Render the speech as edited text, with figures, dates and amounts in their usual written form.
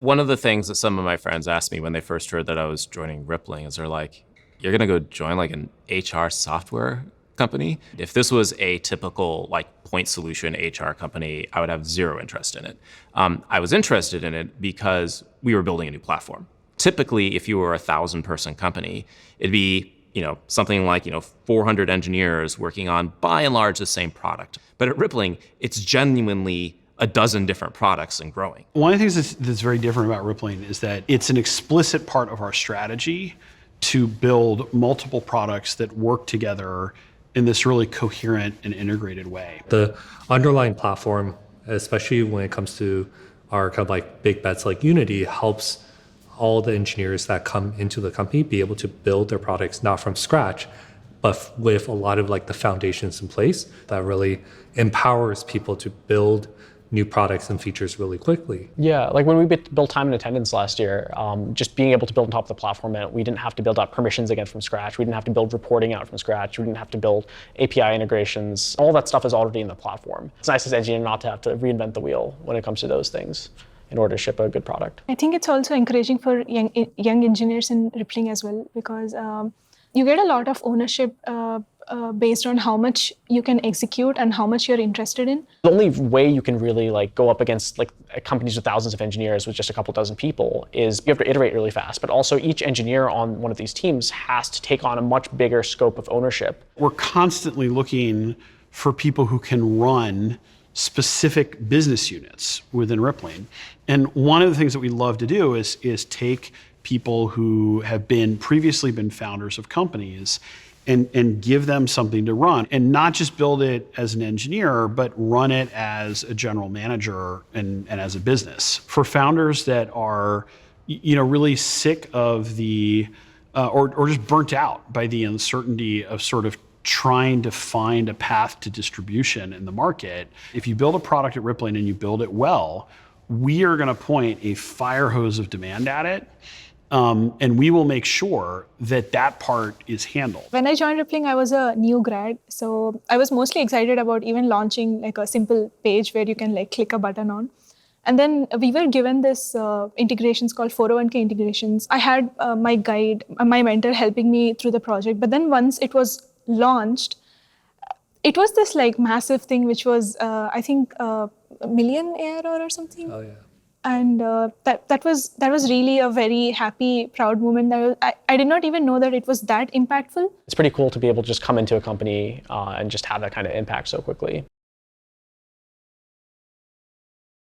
One of the things that some of my friends asked me when they first heard that I was joining Rippling is they're like, you're going to go join like an HR software company? If this was a typical like point solution HR company, I would have zero interest in it. I was interested in it because we were building a new platform. Typically, if you were a 1,000-person company, it'd be something like 400 engineers working on by and large the same product. But at Rippling, it's genuinely a dozen different products and growing. One of the things that's very different about Rippling is that it's an explicit part of our strategy to build multiple products that work together in this really coherent and integrated way. The underlying platform, especially when it comes to our kind of like big bets like Unity, helps all the engineers that come into the company be able to build their products not from scratch, but with a lot of like the foundations in place that really empowers people to build new products and features really quickly. Yeah, like when we built time and attendance last year, just being able to build on top of the platform meant we didn't have to build out permissions again from scratch. We didn't have to build reporting out from scratch. We didn't have to build API integrations. All that stuff is already in the platform. It's nice as an engineer not to have to reinvent the wheel when it comes to those things in order to ship a good product. I think it's also encouraging for young engineers in Rippling as well, because you get a lot of ownership based on how much you can execute and how much you're interested in. The only way you can really go up against companies with thousands of engineers with just a couple dozen people is you have to iterate really fast, but also each engineer on one of these teams has to take on a much bigger scope of ownership. We're constantly looking for people who can run specific business units within Rippling. And one of the things that we love to do is take people who have previously been founders of companies and give them something to run, and not just build it as an engineer, but run it as a general manager and as a business. For founders that are really sick of the, or just burnt out by the uncertainty of sort of trying to find a path to distribution in the market, if you build a product at Rippling and you build it well, we are going to point a fire hose of demand at it. And we will make sure that part is handled. When I joined Rippling, I was a new grad. So I was mostly excited about even launching a simple page where you can click a button on. And then we were given this integrations called 401k integrations. I had my guide, my mentor helping me through the project. But then once it was launched, it was this massive thing, which was, I think, a million ARR or something. Oh, yeah. And that was really a very happy, proud moment. I did not even know that it was that impactful. It's pretty cool to be able to just come into a company and just have that kind of impact so quickly.